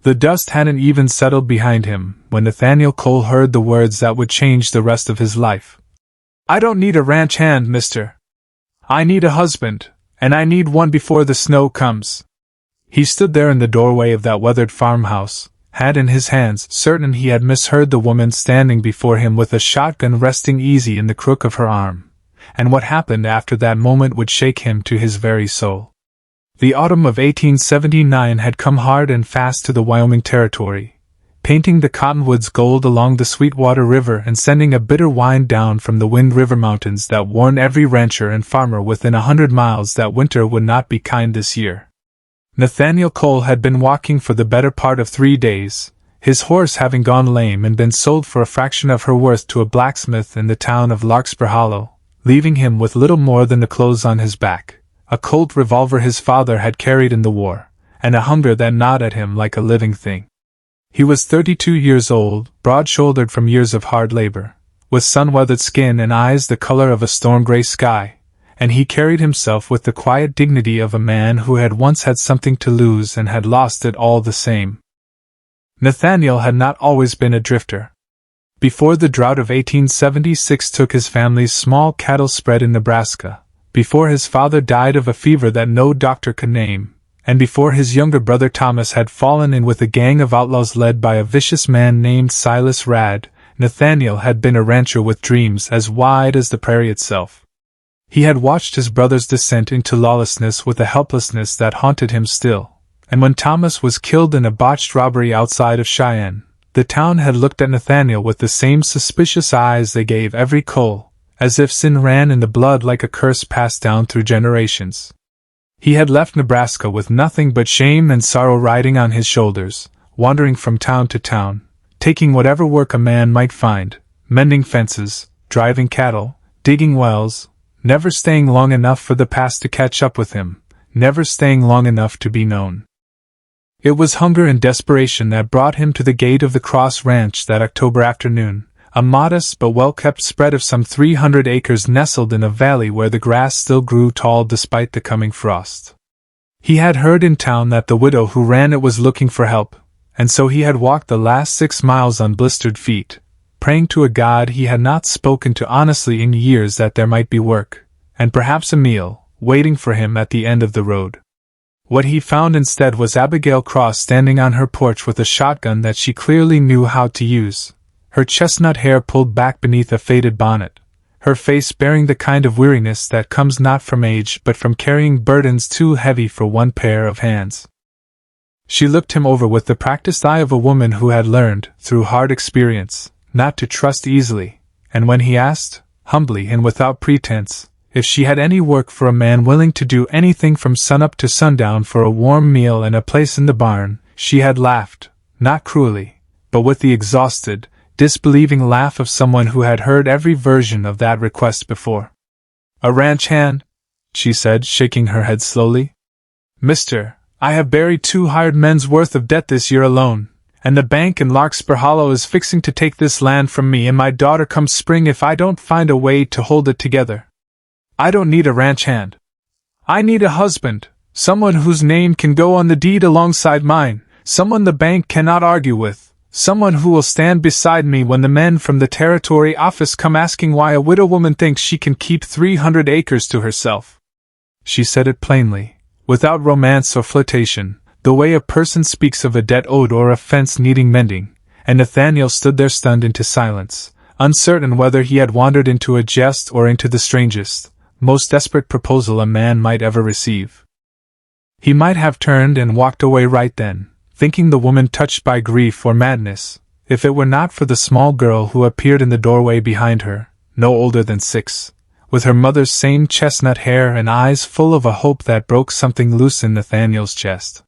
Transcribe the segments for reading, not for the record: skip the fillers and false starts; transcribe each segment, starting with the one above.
The dust hadn't even settled behind him when Nathaniel Cole heard the words that would change the rest of his life. "I don't need a ranch hand, mister. I need a husband, and I need one before the snow comes." He stood there in the doorway of that weathered farmhouse, hat in his hands, certain he had misheard the woman standing before him with a shotgun resting easy in the crook of her arm, and what happened after that moment would shake him to his very soul. The autumn of 1879 had come hard and fast to the Wyoming Territory, painting the cottonwoods gold along the Sweetwater River and sending a bitter wind down from the Wind River Mountains that warned every rancher and farmer within 100 miles that winter would not be kind this year. Nathaniel Cole had been walking for the better part of 3 days, his horse having gone lame and been sold for a fraction of her worth to a blacksmith in the town of Larkspur Hollow, leaving him with little more than the clothes on his back, a Colt revolver his father had carried in the war, and a hunger that gnawed at him like a living thing. He was 32 years old, broad-shouldered from years of hard labor, with sun-weathered skin and eyes the color of a storm-gray sky, and he carried himself with the quiet dignity of a man who had once had something to lose and had lost it all the same. Nathaniel had not always been a drifter. Before the drought of 1876 took his family's small cattle spread in Nebraska, before his father died of a fever that no doctor could name, and before his younger brother Thomas had fallen in with a gang of outlaws led by a vicious man named Silas Radd, Nathaniel had been a rancher with dreams as wide as the prairie itself. He had watched his brother's descent into lawlessness with a helplessness that haunted him still, and when Thomas was killed in a botched robbery outside of Cheyenne, the town had looked at Nathaniel with the same suspicious eyes they gave every Cole, as if sin ran in the blood like a curse passed down through generations. He had left Nebraska with nothing but shame and sorrow riding on his shoulders, wandering from town to town, taking whatever work a man might find, mending fences, driving cattle, digging wells, never staying long enough for the past to catch up with him, never staying long enough to be known. It was hunger and desperation that brought him to the gate of the Cross Ranch that October afternoon, a modest but well-kept spread of some 300 acres nestled in a valley where the grass still grew tall despite the coming frost. He had heard in town that the widow who ran it was looking for help, and so he had walked the last 6 miles on blistered feet, praying to a God he had not spoken to honestly in years that there might be work, and perhaps a meal, waiting for him at the end of the road. What he found instead was Abigail Cross standing on her porch with a shotgun that she clearly knew how to use, her chestnut hair pulled back beneath a faded bonnet, her face bearing the kind of weariness that comes not from age but from carrying burdens too heavy for one pair of hands. She looked him over with the practiced eye of a woman who had learned, through hard experience, not to trust easily, and when he asked, humbly and without pretense, if she had any work for a man willing to do anything from sunup to sundown for a warm meal and a place in the barn, she had laughed, not cruelly, but with the exhausted, disbelieving laugh of someone who had heard every version of that request before. "A ranch hand?" she said, shaking her head slowly. "Mister, I have buried 2 hired men's worth of debt this year alone, and the bank in Larkspur Hollow is fixing to take this land from me and my daughter come spring if I don't find a way to hold it together. I don't need a ranch hand. I need a husband, someone whose name can go on the deed alongside mine, someone the bank cannot argue with. Someone who will stand beside me when the men from the territory office come asking why a widow woman thinks she can keep 300 acres to herself." She said it plainly, without romance or flirtation, the way a person speaks of a debt owed or a fence needing mending, and Nathaniel stood there stunned into silence, uncertain whether he had wandered into a jest or into the strangest, most desperate proposal a man might ever receive. He might have turned and walked away right then, thinking the woman touched by grief or madness, if it were not for the small girl who appeared in the doorway behind her, no older than 6, with her mother's same chestnut hair and eyes full of a hope that broke something loose in Nathaniel's chest.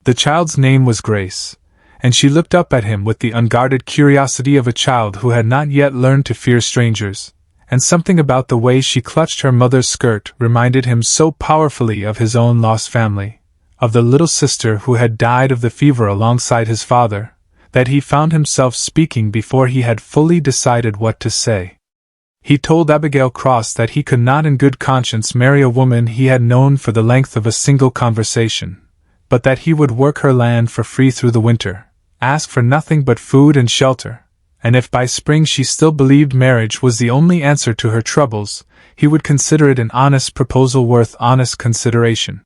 The child's name was Grace, and she looked up at him with the unguarded curiosity of a child who had not yet learned to fear strangers, and something about the way she clutched her mother's skirt reminded him so powerfully of his own lost family, of the little sister who had died of the fever alongside his father, that he found himself speaking before he had fully decided what to say. He told Abigail Cross that he could not in good conscience marry a woman he had known for the length of a single conversation, but that he would work her land for free through the winter, ask for nothing but food and shelter, and if by spring she still believed marriage was the only answer to her troubles, he would consider it an honest proposal worth honest consideration.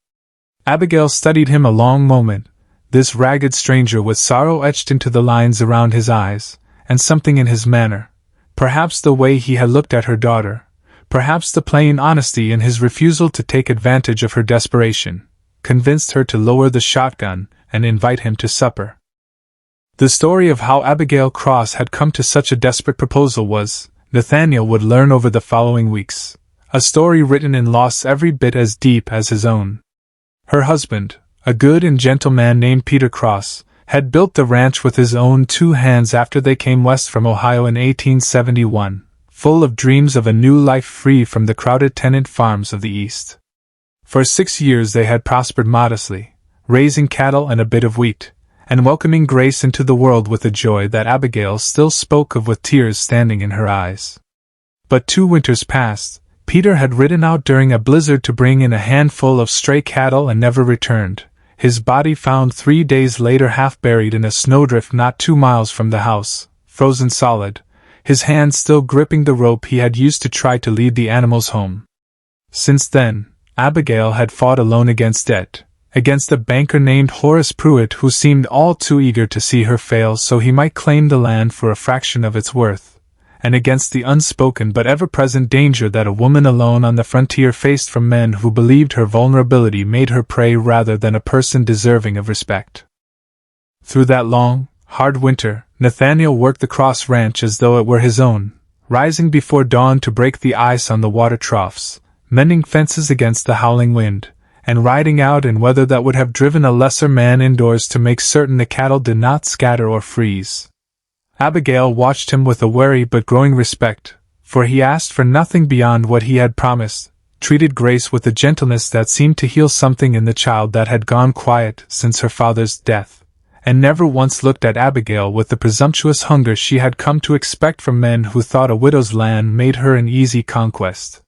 Abigail studied him a long moment, this ragged stranger with sorrow etched into the lines around his eyes, and something in his manner, perhaps the way he had looked at her daughter, perhaps the plain honesty in his refusal to take advantage of her desperation, convinced her to lower the shotgun and invite him to supper. The story of how Abigail Cross had come to such a desperate proposal was, Nathaniel would learn over the following weeks, a story written in loss every bit as deep as his own. Her husband, a good and gentle man named Peter Cross, had built the ranch with his own 2 hands after they came west from Ohio in 1871, full of dreams of a new life free from the crowded tenant farms of the East. For 6 years they had prospered modestly, raising cattle and a bit of wheat, and welcoming Grace into the world with a joy that Abigail still spoke of with tears standing in her eyes. But 2 winters passed. Peter had ridden out during a blizzard to bring in a handful of stray cattle and never returned, his body found 3 days later half buried in a snowdrift not 2 miles from the house, frozen solid, his hand still gripping the rope he had used to try to lead the animals home. Since then, Abigail had fought alone against debt, against a banker named Horace Pruitt who seemed all too eager to see her fail so he might claim the land for a fraction of its worth, and against the unspoken but ever-present danger that a woman alone on the frontier faced from men who believed her vulnerability made her prey rather than a person deserving of respect. Through that long, hard winter, Nathaniel worked the Cross Ranch as though it were his own, rising before dawn to break the ice on the water troughs, mending fences against the howling wind, and riding out in weather that would have driven a lesser man indoors to make certain the cattle did not scatter or freeze. Abigail watched him with a wary but growing respect, for he asked for nothing beyond what he had promised, treated Grace with a gentleness that seemed to heal something in the child that had gone quiet since her father's death, and never once looked at Abigail with the presumptuous hunger she had come to expect from men who thought a widow's land made her an easy conquest.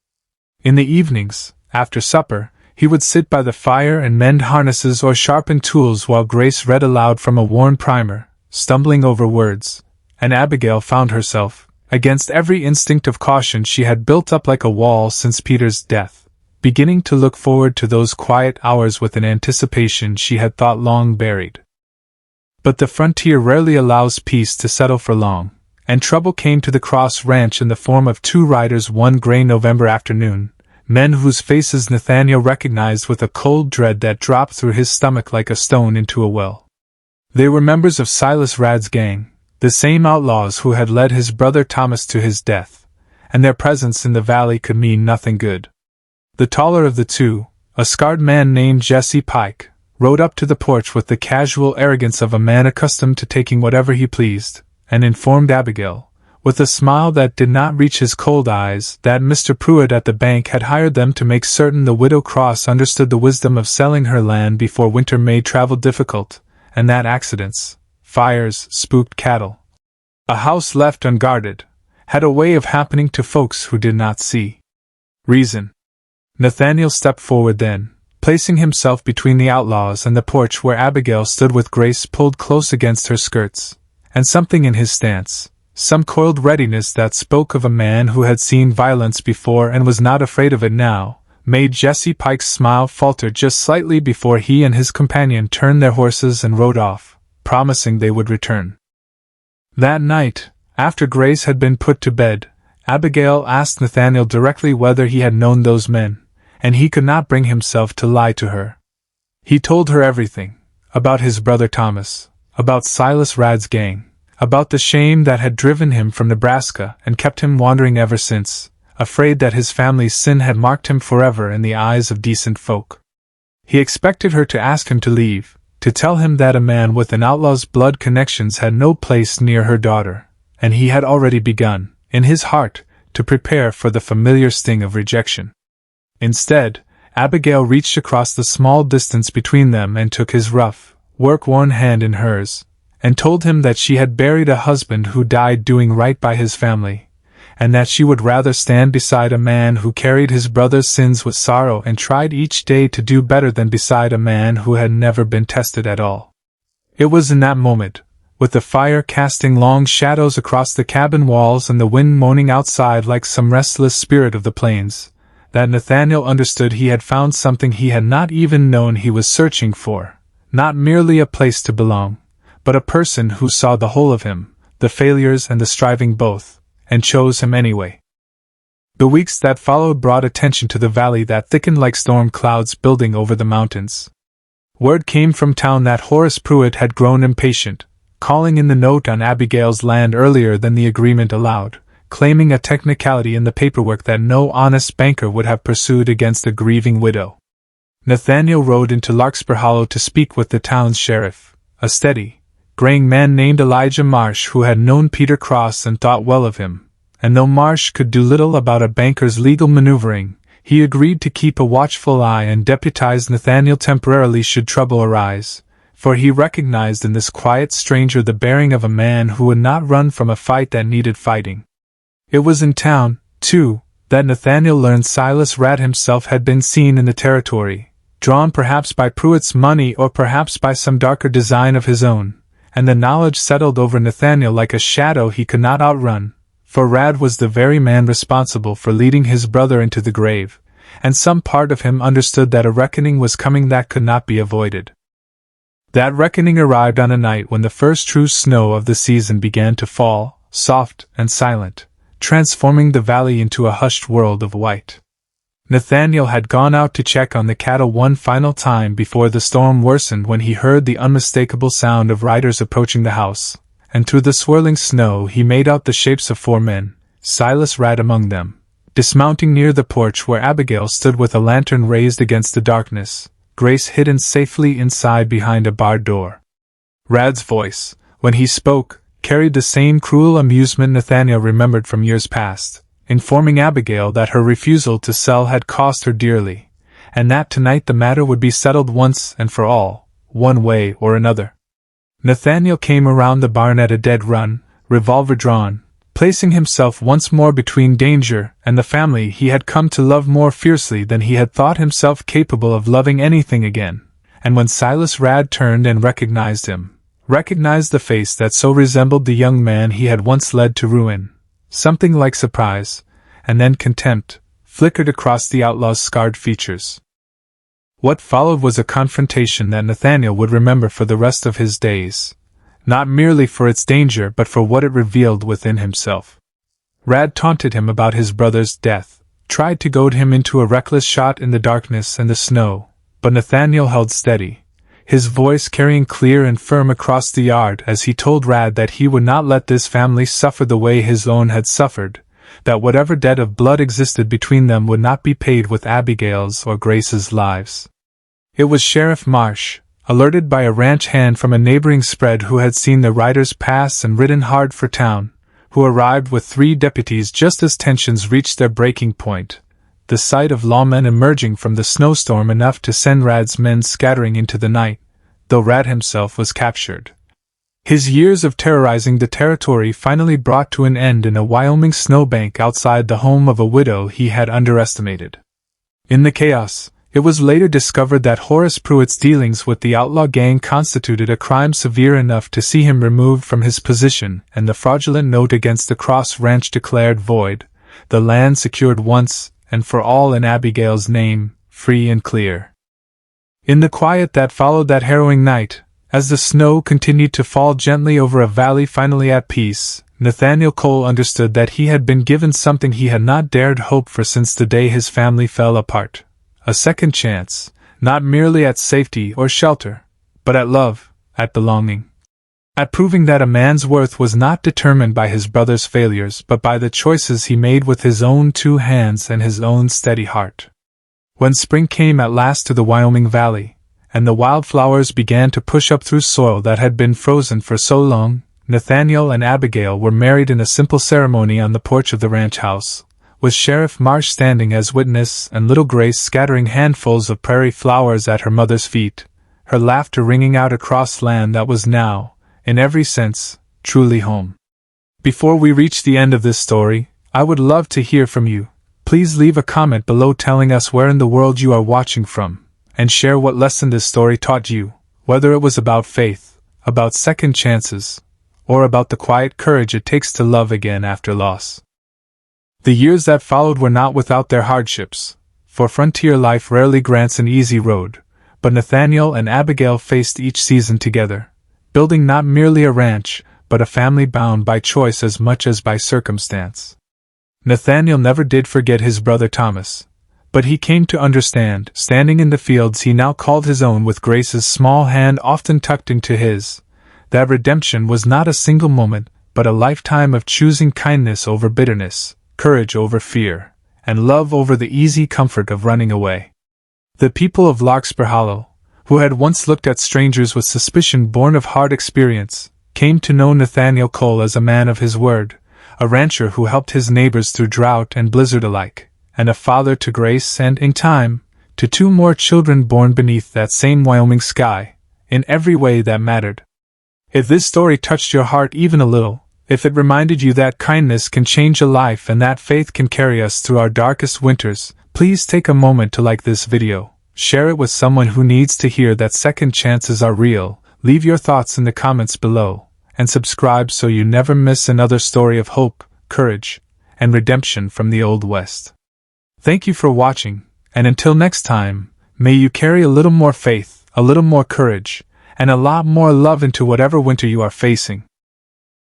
In the evenings, after supper, he would sit by the fire and mend harnesses or sharpen tools while Grace read aloud from a worn primer, stumbling over words, and Abigail found herself, against every instinct of caution she had built up like a wall since Peter's death, beginning to look forward to those quiet hours with an anticipation she had thought long buried. But the frontier rarely allows peace to settle for long, and trouble came to the Cross Ranch in the form of 2 riders one gray November afternoon, men whose faces Nathaniel recognized with a cold dread that dropped through his stomach like a stone into a well. They were members of Silas Radd's gang, the same outlaws who had led his brother Thomas to his death, and their presence in the valley could mean nothing good. The taller of the 2, a scarred man named Jesse Pike, rode up to the porch with the casual arrogance of a man accustomed to taking whatever he pleased, and informed Abigail, with a smile that did not reach his cold eyes, that Mr. Pruitt at the bank had hired them to make certain the widow Cross understood the wisdom of selling her land before winter made travel difficult, and that accidents, fires, spooked cattle, a house left unguarded, had a way of happening to folks who did not see reason. Nathaniel stepped forward then, placing himself between the outlaws and the porch where Abigail stood with Grace pulled close against her skirts, and something in his stance, some coiled readiness that spoke of a man who had seen violence before and was not afraid of it now, made Jesse Pike's smile falter just slightly before he and his companion turned their horses and rode off, promising they would return. That night, after Grace had been put to bed, Abigail asked Nathaniel directly whether he had known those men, and he could not bring himself to lie to her. He told her everything, about his brother Thomas, about Silas Radd's gang, about the shame that had driven him from Nebraska and kept him wandering ever since, afraid that his family's sin had marked him forever in the eyes of decent folk. He expected her to ask him to leave, to tell him that a man with an outlaw's blood connections had no place near her daughter, and he had already begun, in his heart, to prepare for the familiar sting of rejection. Instead, Abigail reached across the small distance between them and took his rough, work-worn hand in hers, and told him that she had buried a husband who died doing right by his family, and that she would rather stand beside a man who carried his brother's sins with sorrow and tried each day to do better than beside a man who had never been tested at all. It was in that moment, with the fire casting long shadows across the cabin walls and the wind moaning outside like some restless spirit of the plains, that Nathaniel understood he had found something he had not even known he was searching for, not merely a place to belong, but a person who saw the whole of him, the failures and the striving both, and chose him anyway. The weeks that followed brought attention to the valley that thickened like storm clouds building over the mountains. Word came from town that Horace Pruitt had grown impatient, calling in the note on Abigail's land earlier than the agreement allowed, claiming a technicality in the paperwork that no honest banker would have pursued against a grieving widow. Nathaniel rode into Larkspur Hollow to speak with the town's sheriff, a steady, graying man named Elijah Marsh who had known Peter Cross and thought well of him, and though Marsh could do little about a banker's legal maneuvering, he agreed to keep a watchful eye and deputized Nathaniel temporarily should trouble arise, for he recognized in this quiet stranger the bearing of a man who would not run from a fight that needed fighting. It was in town, too, that Nathaniel learned Silas Radd himself had been seen in the territory, drawn perhaps by Pruitt's money or perhaps by some darker design of his own, and the knowledge settled over Nathaniel like a shadow he could not outrun, for Radd was the very man responsible for leading his brother into the grave, and some part of him understood that a reckoning was coming that could not be avoided. That reckoning arrived on a night when the first true snow of the season began to fall, soft and silent, transforming the valley into a hushed world of white. Nathaniel had gone out to check on the cattle one final time before the storm worsened when he heard the unmistakable sound of riders approaching the house, and through the swirling snow he made out the shapes of 4 men, Silas Radd among them, dismounting near the porch where Abigail stood with a lantern raised against the darkness, Grace hidden safely inside behind a barred door. Radd's voice, when he spoke, carried the same cruel amusement Nathaniel remembered from years past, informing Abigail that her refusal to sell had cost her dearly, and that tonight the matter would be settled once and for all, one way or another. Nathaniel came around the barn at a dead run, revolver drawn, placing himself once more between danger and the family he had come to love more fiercely than he had thought himself capable of loving anything again, and when Silas Radd turned and recognized him, recognized the face that so resembled the young man he had once led to ruin, something like surprise, and then contempt, flickered across the outlaw's scarred features. What followed was a confrontation that Nathaniel would remember for the rest of his days, not merely for its danger but for what it revealed within himself. Radd taunted him about his brother's death, tried to goad him into a reckless shot in the darkness and the snow, but Nathaniel held steady, his voice carrying clear and firm across the yard as he told Radd that he would not let this family suffer the way his own had suffered, that whatever debt of blood existed between them would not be paid with Abigail's or Grace's lives. It was Sheriff Marsh, alerted by a ranch hand from a neighboring spread who had seen the riders pass and ridden hard for town, who arrived with 3 deputies just as tensions reached their breaking point, the sight of lawmen emerging from the snowstorm enough to send Radd's men scattering into the night, though Radd himself was captured. His years of terrorizing the territory finally brought to an end in a Wyoming snowbank outside the home of a widow he had underestimated. In the chaos, it was later discovered that Horace Pruitt's dealings with the outlaw gang constituted a crime severe enough to see him removed from his position and the fraudulent note against the Cross Ranch declared void, the land secured once and for all in Abigail's name, free and clear. In the quiet that followed that harrowing night, as the snow continued to fall gently over a valley finally at peace, Nathaniel Cole understood that he had been given something he had not dared hope for since the day his family fell apart. A second chance, not merely at safety or shelter, but at love, at belonging. At proving that a man's worth was not determined by his brother's failures but by the choices he made with his own 2 hands and his own steady heart. When spring came at last to the Wyoming Valley, and the wildflowers began to push up through soil that had been frozen for so long, Nathaniel and Abigail were married in a simple ceremony on the porch of the ranch house, with Sheriff Marsh standing as witness and little Grace scattering handfuls of prairie flowers at her mother's feet, her laughter ringing out across land that was now, in every sense, truly home. Before we reach the end of this story, I would love to hear from you. Please leave a comment below telling us where in the world you are watching from, and share what lesson this story taught you, whether it was about faith, about second chances, or about the quiet courage it takes to love again after loss. The years that followed were not without their hardships, for frontier life rarely grants an easy road, but Nathaniel and Abigail faced each season together, building not merely a ranch, but a family bound by choice as much as by circumstance. Nathaniel never did forget his brother Thomas, but he came to understand, standing in the fields he now called his own with Grace's small hand often tucked into his, that redemption was not a single moment, but a lifetime of choosing kindness over bitterness, courage over fear, and love over the easy comfort of running away. The people of Larkspur Hollow, who had once looked at strangers with suspicion born of hard experience, came to know Nathaniel Cole as a man of his word, a rancher who helped his neighbors through drought and blizzard alike, and a father to Grace and, in time, to 2 more children born beneath that same Wyoming sky, in every way that mattered. If this story touched your heart even a little, if it reminded you that kindness can change a life and that faith can carry us through our darkest winters, please take a moment to like this video, share it with someone who needs to hear that second chances are real, leave your thoughts in the comments below, and subscribe so you never miss another story of hope, courage, and redemption from the Old West. Thank you for watching, and until next time, may you carry a little more faith, a little more courage, and a lot more love into whatever winter you are facing.